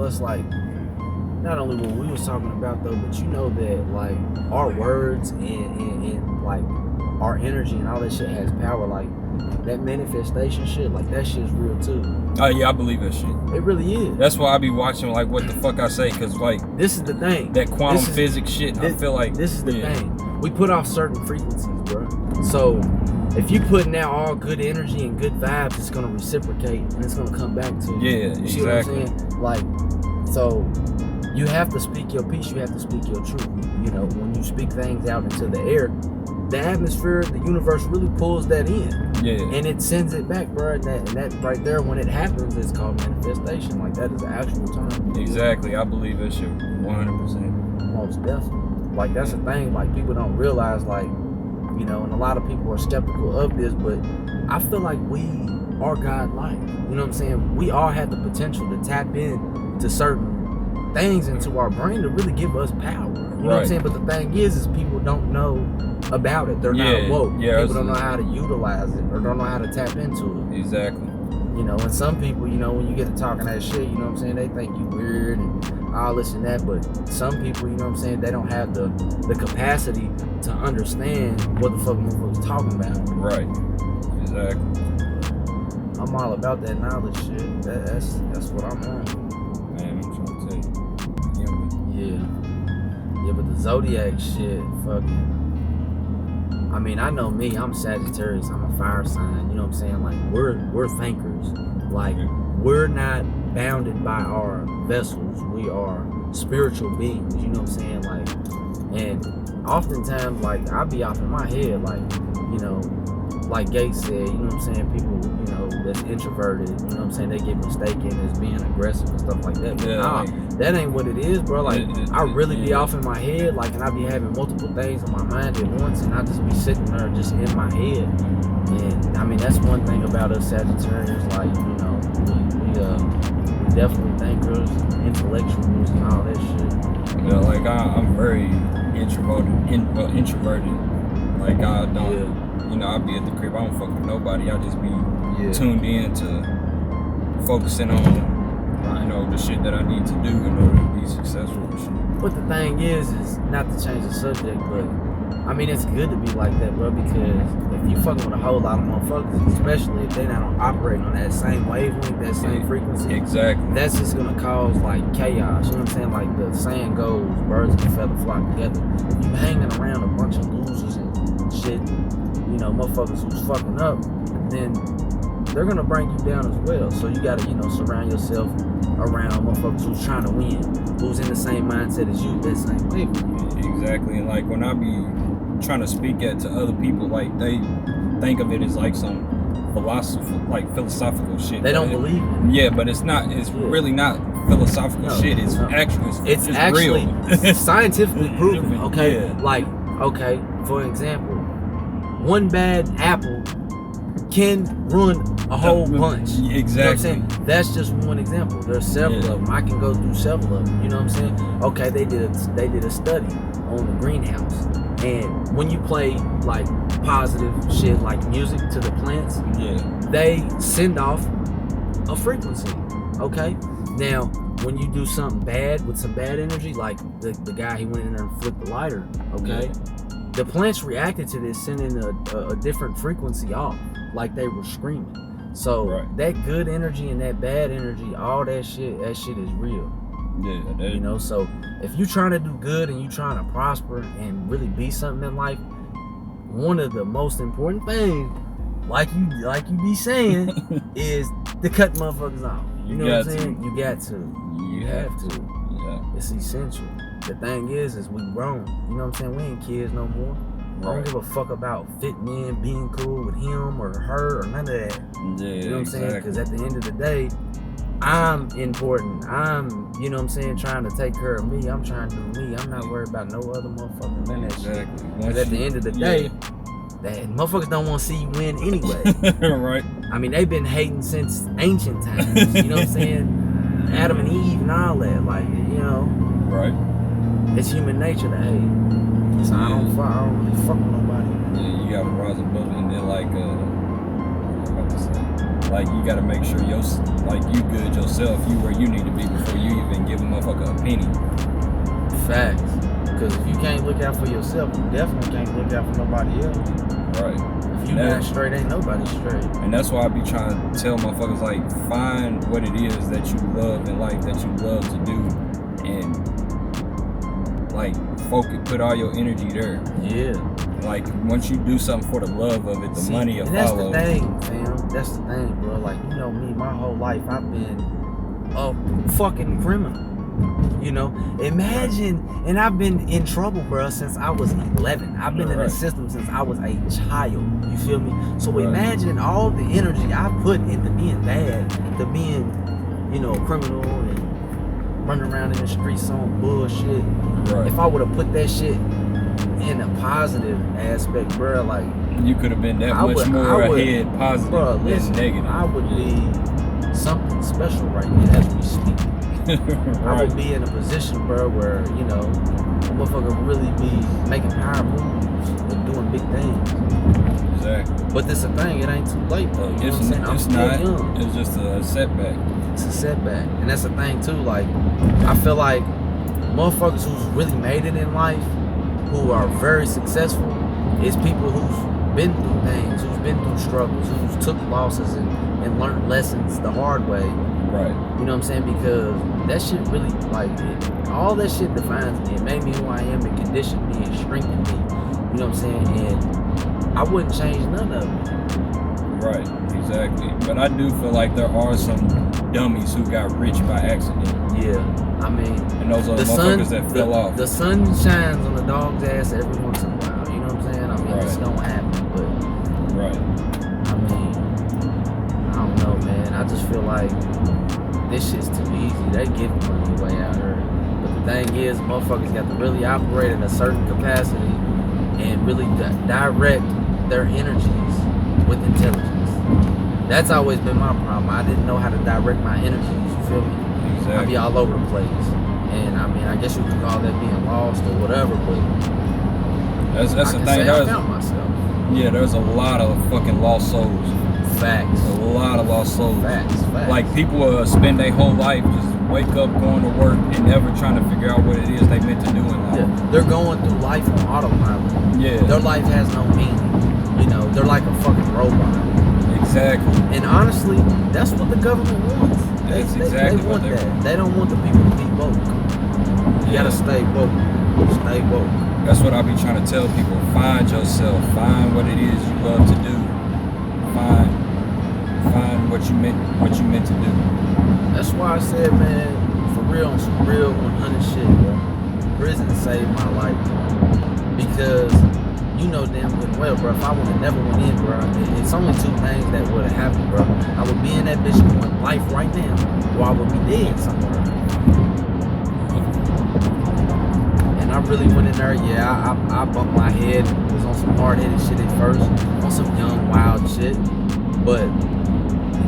us, like, not only what we was talking about though, but you know that like our words and like our energy and all that shit has power. Like that manifestation shit, like that shit's real too. Oh yeah, I believe that shit. It really is. That's why I be watching like what the fuck I say, cause like this is the thing. That quantum physics shit. I feel like this is the thing. We put off certain frequencies, bro. So if you putting out all good energy and good vibes, it's gonna reciprocate and it's gonna come back to you. Yeah, you exactly. See what I'm saying? Like, so you have to speak your peace. You have to speak your truth. You know, when you speak things out into the air, the atmosphere, the universe really pulls that in. Yeah. And it sends it back, bro. And that right there, when it happens, it's called manifestation. Like that is the actual term. Exactly. I believe that shit 100%. Most definitely. Like that's the thing. Like people don't realize, like, you know, and a lot of people are skeptical of this, but I feel like we are God-like. You know what I'm saying? We all have the potential to tap in to certain things into our brain to really give us power. You know what I'm saying? But the thing is people don't know about it. They're not woke. Yeah, people don't know how to utilize it or don't know how to tap into it. Exactly. You know, and some people, you know, when you get to talking that shit, you know what I'm saying, they think you weird and all this and that, but some people, you know what I'm saying, they don't have the capacity to understand what the fuck motherfuckers talking about. Right. Exactly. I'm all about that knowledge shit. That's what I'm on. Man, I'm trying to tell you. Yeah, but the zodiac shit, fucking. I mean, I know me. I'm Sagittarius. I'm a fire sign. You know what I'm saying? Like we're thinkers. Like we're not bounded by our vessels. We are spiritual beings. You know what I'm saying? Like, and oftentimes, like I be off in my head, like, you know, like Gates said. You know what I'm saying? People, you know, that's introverted. You know what I'm saying? They get mistaken as being aggressive and stuff like that. But nah, that ain't what it is, bro. Like I really be off in my head, like, and I be having multiple things on my mind at once, and I just be sitting there just in my head. And I mean, that's one thing about us Sagittarius. Like, you know, we definitely thinkers, intellectuals, and all that shit. Yeah, like I'm very introverted. Like I don't, you know, I be at the crib. I don't fuck with nobody. I just be tuned in to focusing on, you know, the shit that I need to do in order to be successful and shit. But the thing is not to change the subject, but I mean, it's good to be like that, bro, because if you fucking with a whole lot of motherfuckers, especially if they're not operating on that same wavelength, that same frequency, exactly, that's just gonna cause like chaos. You know what I'm saying? Like the saying goes, birds of a feather flock together. If you hanging around a bunch of losers and shit, you know, motherfuckers who's fucking up, then they're gonna bring you down as well. So you gotta, you know, surround yourself around motherfuckers who's trying to win, who's in the same mindset as you, that same way for you. Exactly. And like when I be trying to speak at to other people, like they think of it as like some philosophical shit. They don't believe it. Yeah, but it's not. It's really not philosophical shit. It's actually it's actually real. Scientifically proven. Okay, like okay, for example, one bad apple can ruin a whole bunch. Exactly. You know what I'm saying? That's just one example. There's several of them. I can go through several of them. You know what I'm saying? Okay, they did a study on the greenhouse, and when you play like positive shit like music to the plants, they send off a frequency. Okay, now when you do something bad with some bad energy, like the guy, he went in there and flipped the lighter. Okay, the plants reacted to this, sending a different frequency off, like they were screaming. So that good energy and that bad energy, all that shit is real. Yeah, you know. So if you trying to do good and you trying to prosper and really be something in life, one of the most important things, like you be saying, is to cut motherfuckers off. You know what I'm saying? You got to. You have to. Yeah. It's essential. The thing is we grown. You know what I'm saying? We ain't kids no more. I don't give a fuck about fitting in, being cool with him or her or none of that. Yeah, you know what I'm saying? Because at the end of the day, I'm important. I'm, you know what I'm saying, trying to take care of me. I'm trying to do me. I'm not worried about no other motherfucker. None of that shit. Because at the end of the day, that motherfuckers don't want to see you win anyway. Right. I mean, they've been hating since ancient times. You know what I'm saying? Adam and Eve and all that. Like, you know. Right. It's human nature to hate. So I don't really fuck with nobody. Yeah, you gotta rise above it, and then like, what was I about to say? Like, you gotta make sure you good yourself, you where you need to be before you even give a motherfucker a penny. Facts. Because if you can't look out for yourself, you definitely can't look out for nobody else. Right. If you not straight, ain't nobody straight. And that's why I be trying to tell motherfuckers, like, find what it is that you love in life, that you love to do, and like put all your energy there. Yeah. Like, once you do something for the love of it, the money will follow. That's the thing, fam. That's the thing, bro. Like, you know me, my whole life I've been a fucking criminal. You know, imagine, and I've been in trouble, bro, since I was 11. I've been in the system since I was a child. You feel me? So imagine all the energy I put into being bad, to being, you know, a criminal and running around in the streets on bullshit. Right. If I would have put that shit in a positive aspect, bro, like, you could have been that much more ahead, positive, bro, listen, than negative. I would be something special right now as we speak. Right. I would be in a position, bro, where, you know, a motherfucker really be making power moves and doing big things. Exactly. But this a thing, it ain't too late though. You know what I'm saying? I'm still young. It's just a setback. It's a setback. And that's the thing too, like, I feel like motherfuckers who's really made it in life, who are very successful, is people who's been through things, who's been through struggles, who's took losses and learned lessons the hard way. Right. You know what I'm saying? Because that shit really, like, all that shit defines me. It made me who I am. It conditioned me and strengthened me. You know what I'm saying? And I wouldn't change none of it. Right, exactly. But I do feel like there are some dummies who got rich by accident. Yeah, I mean, and those are the motherfuckers that fell off. The sun shines on the dog's ass every once in a while. You know what I'm saying? I mean, it's gonna happen, but I mean, I don't know, man. I just feel like this shit's too easy. They give money away out here. But the thing is, motherfuckers got to really operate at a certain capacity and really direct their energies with intelligence. That's always been my problem. I didn't know how to direct my energies. You feel me? Exactly. I'd be all over the place. And I mean, I guess you could call that being lost or whatever, but that's the thing. I found myself. Yeah, there's a lot of fucking lost souls. Facts. A lot of lost souls. Facts. Like, people spend their whole life just wake up, going to work, and never trying to figure out what it is they meant to do in life. Yeah. They're going through life on autopilot. Yeah. Their life has no meaning. You know, they're like a fucking robot. Exactly. And honestly, that's what the government wants. That's exactly they want that. They don't want the people to be woke. You gotta stay woke. Stay woke. That's what I be trying to tell people. Find yourself. Find what it is you love to do. Find what you meant to do. That's why I said, man, for real, on some real 100 shit, bro. Prison saved my life, because you know damn good well, bro, if I would have never went in, bro, it's only two things that would have happened, bro. I would be in that bitch doing life right now, or I would be dead somewhere. And I really went in there, yeah, I bumped my head, was on some hard-headed shit at first, on some young, wild shit, but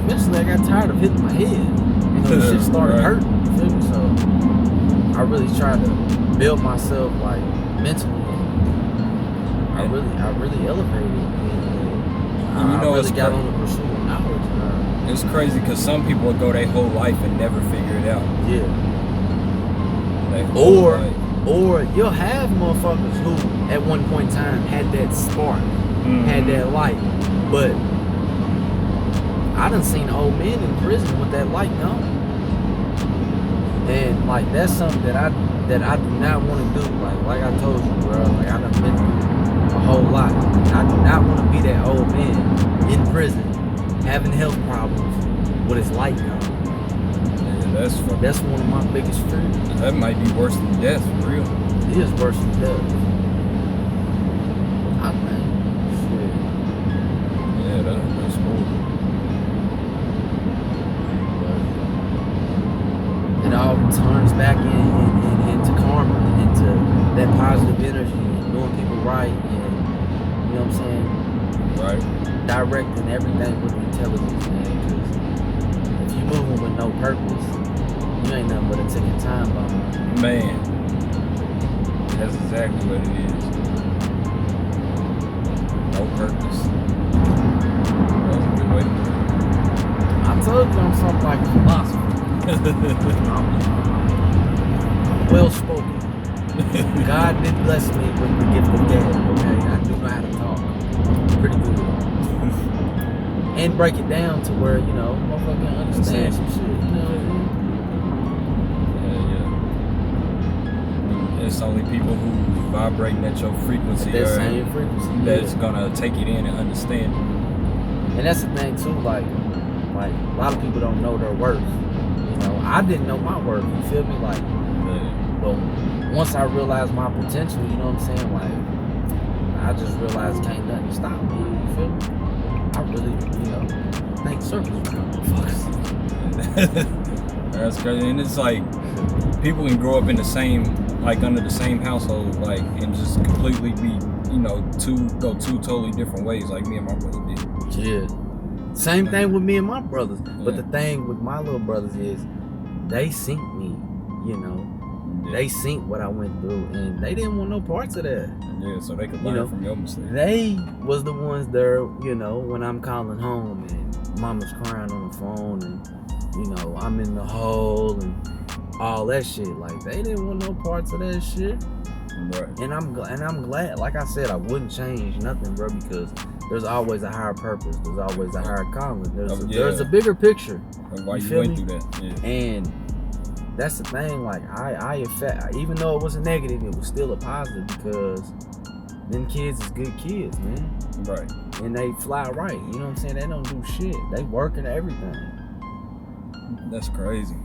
eventually I got tired of hitting my head. You know, shit started hurting, you feel me? So I really tried to build myself, like, mentally. I really elevated, and I really got on the pursuit of knowledge. It's crazy because some people will go their whole life and never figure it out. Yeah. Or you'll have motherfuckers who, at one point in time, had that spark, had that light, but I done seen old men in prison with that light gone. And like, that's something that I do not want to do. Like I told you, bro. Like, I done been through a whole lot. I do not want to be that old man in prison having health problems with his light gone. Yeah, that's one of my biggest fears. That might be worse than death, for real. It is worse than death. I think. Shit. Yeah, that's cool. It all turns back into karma, into that positive energy, and doing people right, and you know what I'm saying? Right. Directing everything with intelligence, man. Because if you moving with no purpose, you ain't nothing but a ticking time bomb. Man, that's exactly what it is. No purpose. That's a good way to put it. ugly, I'm something like a philosopher. I'm well spoken. God did bless me with the gift of gab, okay? I do know how to talk. Pretty good. And break it down to where, you know, motherfucker understand some shit, you know what I mean? Yeah. It's only people who vibrating at your frequency at that same frequency that's gonna take it in and understand it. And that's the thing too, like a lot of people don't know their worth. You know, I didn't know my worth, you feel me? Like, but once I realized my potential, you know what I'm saying? Like, I just realized can't nothing stop me, you feel me? I really, you know, think circles around motherfuckers. That's crazy. And it's like, people can grow up in the same, like under the same household, like, and just completely be, you know, two totally different ways, like me and my brother did. Yeah. Same thing with me and my brothers. But the thing with my little brothers is they synced me, you know. Yeah. They synced what I went through, and they didn't want no parts of that. Yeah, so they could learn from your mistakes. They was the ones there, you know, when I'm calling home and mama's crying on the phone and, you know, I'm in the hole and all that shit. Like, they didn't want no parts of that shit. Right. And I'm glad. Like I said, I wouldn't change nothing, bro, because there's always a higher purpose. There's always a higher calling. There's a bigger picture. Why you went through that? Yeah. And that's the thing. Like even though it was a negative, it was still a positive because them kids is good kids, man. Right. And they fly right. You know what I'm saying? They don't do shit. They work and everything. That's crazy.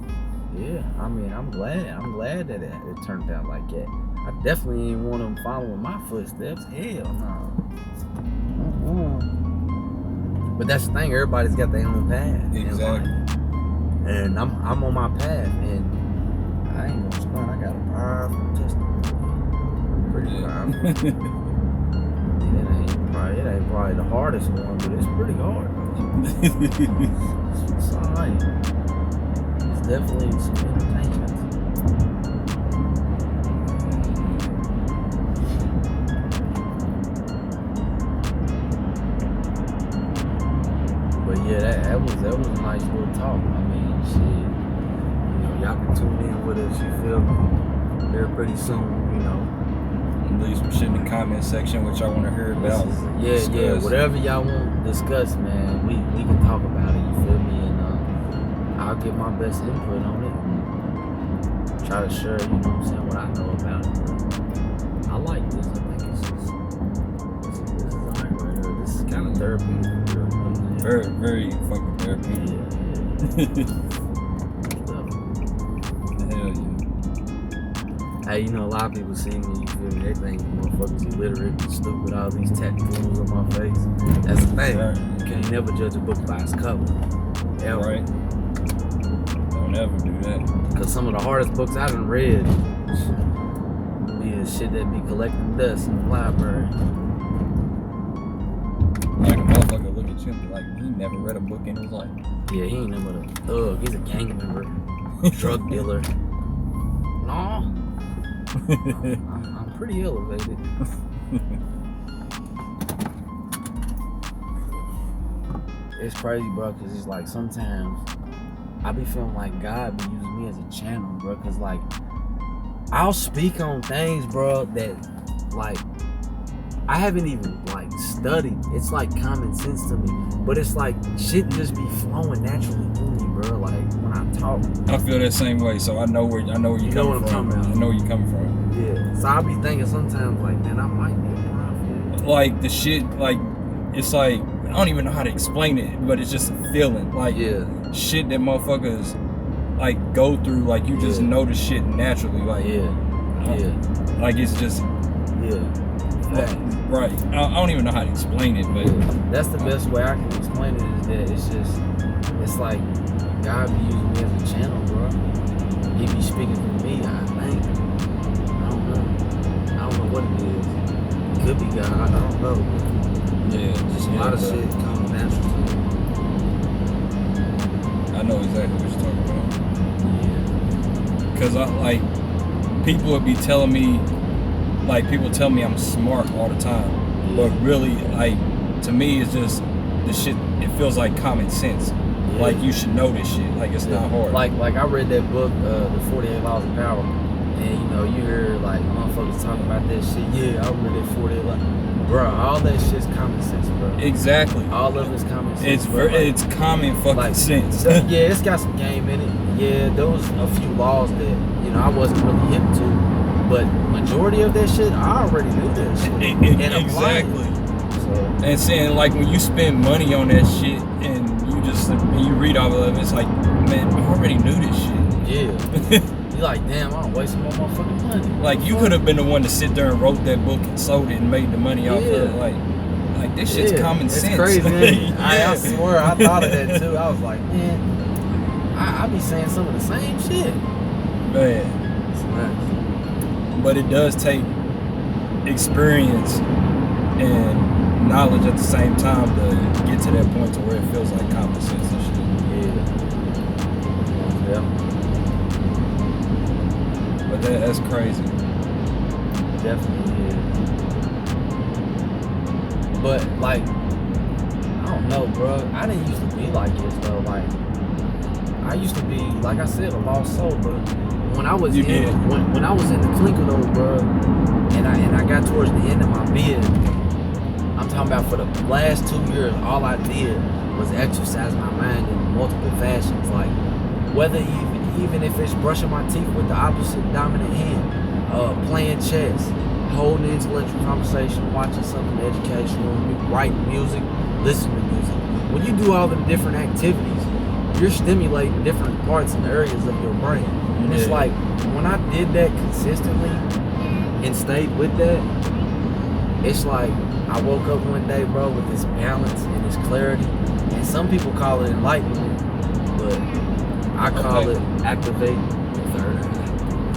Yeah. I mean, I'm glad that it turned out like that. I definitely ain't want them following my footsteps. Hell no. But that's the thing. Everybody's got their own path. Exactly. And I'm on my path, and I ain't gonna stunt. I got a powerful testimony. Pretty powerful. It ain't probably the hardest one, but it's pretty hard. It's alright. It's definitely some entertainment. But yeah, that was a nice little talk. I mean, shit. You know, y'all can tune in with us. You feel me? Here pretty soon. You know. Leave some shit in the comment section which I want to hear about. Whatever y'all want to discuss, man, we can talk about it, you feel me? And I'll get my best input on it and try to share, you know what I'm saying, what I know about it. But I like this. I think this is alright right here. This is kind of therapeutic. Very, very fucking therapeutic. Yeah. Hell yeah. Hey, you know, a lot of people see me, you feel me, they think motherfuckers illiterate and stupid, all these tattoos on my face. That's the thing. Right. You can't never judge a book by its cover. Ever. Right. Don't ever do that. Because some of the hardest books I done read be the shit that be collecting dust in the library. Like a motherfucker look at you and be like, he never read a book in his life. Yeah, he ain't never a thug. He's a gang member, drug dealer. No. I'm pretty elevated. It's crazy, bro, because it's like sometimes I be feeling like God be using me as a channel, bro, because like I'll speak on things, bro, that like I haven't even like studied. It's like common sense to me, but it's like shit just be flowing naturally through me, bro. Like when I talk, I feel that same way. So I know where you're coming from. I know where you're coming from. Yeah. So I be thinking sometimes like, man, I might be a prophet. Like the shit, like it's like I don't even know how to explain it, but it's just a feeling. Like shit that motherfuckers like go through. Like you just know the shit naturally. Like like it's just right. I don't even know how to explain it, but that's the best way I can explain it is that it's like God be using me as a channel, bro. He be speaking to me, I think. I don't know what it is. It could be God, I don't know. Yeah, just a lot of shit comes natural to me. I know exactly what you're talking about. Cause I like people would be telling me. Like, people tell me I'm smart all the time, but really, like, to me, it's just the shit, it feels like common sense. Yeah. Like you should know this shit. Like it's not hard. Like I read that book, The 48 Laws of Power, and you know you hear like motherfuckers talking about that shit. Yeah, I read that 48 Laws. Bro, all that shit's common sense, bro. Exactly. All of it's common sense. It's common fucking sense. Yeah, it's got some game in it. Yeah, there was a few laws that you know I wasn't really hip to, but majority of that shit I already knew that shit. Exactly. And saying like when you spend money on that shit and you read all of it, it's like, man, I already knew this shit. Yeah. You're like, damn, I don't waste my motherfucking money. Like you could have been the one to sit there and wrote that book and sold it and made the money off of it. Like this shit's common sense. It's crazy, man. I swear, I thought of that too. I was like, man, I be saying some of the same shit. Man. It's nuts. But it does take experience and knowledge at the same time to get to that point to where it feels like common sense and shit. Yeah. But that's crazy. Definitely is. But like, I don't know, bro. I didn't used to be like this though. Like, I used to be, like I said, a lost soul. But when I was when I was in the clinker though, bro, and I got towards the end of my bid. I'm talking about for the last 2 years, all I did was exercise my mind in multiple fashions. Like, whether even if it's brushing my teeth with the opposite dominant hand, playing chess, holding intellectual conversation, watching something educational, writing music, listening to music. When you do all the different activities, you're stimulating different parts and areas of your brain. And it's like, when I did that consistently and stayed with that, it's like, I woke up one day, bro, with this balance and this clarity. And some people call it enlightenment, but I call it activating the third eye.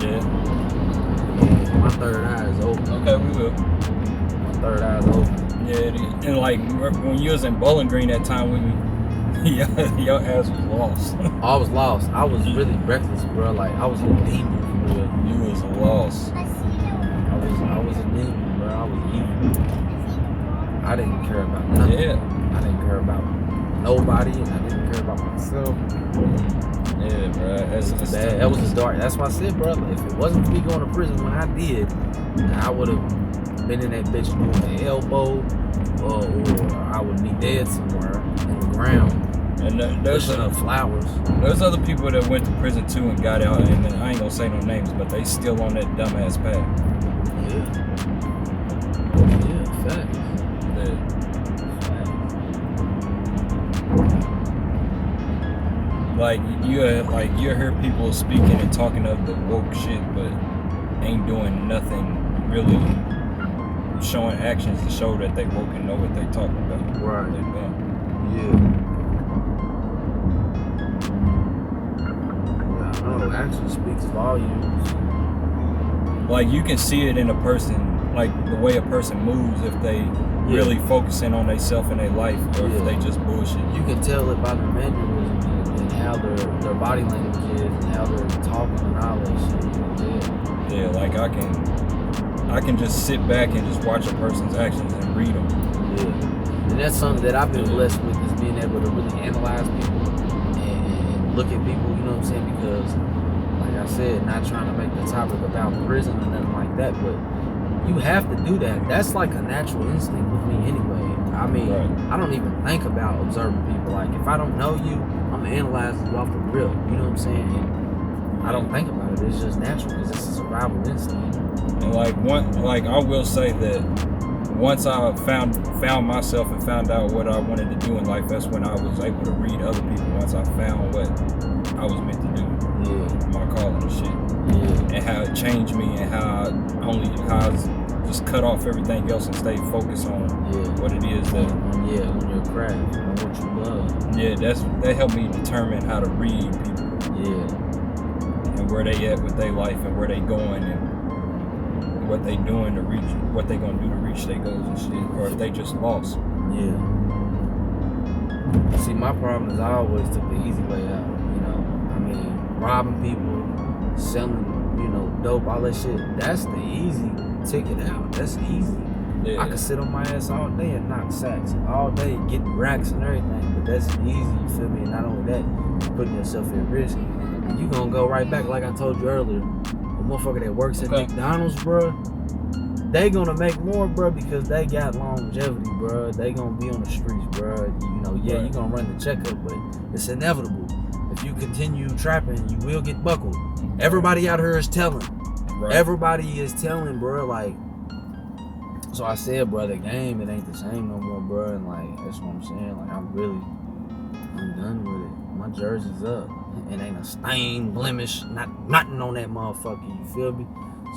Yeah. And my third eye is open. Okay, we will. My third eye is open. Yeah, it is. And like when you was in Bowling Green that time with me, your ass was lost. I was lost. I was really reckless, bro. Like I was a demon for real. You was lost. I was a demon, bro. I was evil. I didn't care about nothing. Yeah. I didn't care about nobody, and I didn't care about myself. Yeah, bro. That was just dark. That's why I said, bro, if it wasn't for me going to prison when I did, I would have been in that bitch doing the elbow, or I would be dead somewhere in the ground. And there's flowers. There's other people that went to prison too and got out, and I ain't gonna say no names, but they still on that dumbass path. Yeah, facts. Like you hear people speaking and talking of the woke shit, but ain't doing nothing really, showing actions to show that they woke and know what they talking about. Right. Yeah. No, action speaks volumes. Like you can see it in a person, like the way a person moves if they really focusing on themselves and their life, or if they just bullshit. You can tell it by the mannerisms and how their body language is and how they're talking and all that shit. Yeah, like I can just sit back and just watch a person's actions and read them. Yeah, and that's something that I've been blessed with, is being able to really analyze people and look at people. You know what I'm saying? Because, like I said, not trying to make the topic about prison or nothing like that, but you have to do that. That's like a natural instinct with me anyway. I mean, I don't even think about observing people. Like, if I don't know you, I'm gonna analyze you off the real. You know what I'm saying? And I don't think about it. It's just natural because it's a survival instinct. And like I will say that once I found myself and found out what I wanted to do in life, that's when I was able to read other people. Once I found what I was meant to do, my calling and shit, and how it changed me, and how I just cut off everything else and stay focused on what it is that on your craft, on what you love. Yeah, that helped me determine how to read people. And where they at with their life and where they going and what they doing to reach, what they gonna do to reach their goals and shit, or if they just lost. See, my problem is I always took the easy way out. You know, I mean, robbing people, selling, dope, all that shit. That's the easy ticket out. That's easy. Yeah. I could sit on my ass all day and knock sacks. All day, get racks and everything. But that's easy, you feel me? And not only that, you're putting yourself at risk. And you gonna go right back, like I told you earlier. A motherfucker that works at McDonald's, bro, they gonna make more, bro, because they got longevity, bro. They gonna be on the streets, bro. You know, yeah, you gonna run the checkup, but it's inevitable. If you continue trapping, you will get buckled. Everybody out here is telling. Right. Everybody is telling, bro, like, so I said, bro, the game, it ain't the same no more, bro, and like, that's what I'm saying, like, I'm done with it. My jersey's up. It ain't a stain, blemish, nothing on that motherfucker, you feel me?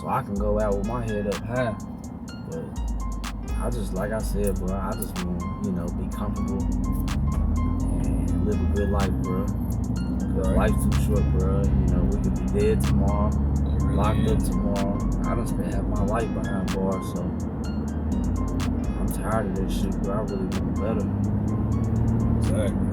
So I can go out with my head up high. But I just, like I said, bro, I just want, you know, be comfortable and live a good life, bro. Life's too short, bro. You know, we could be dead tomorrow, locked up tomorrow. I done spent half my life behind bars, so I'm tired of this shit, bro. I really want better. Exactly.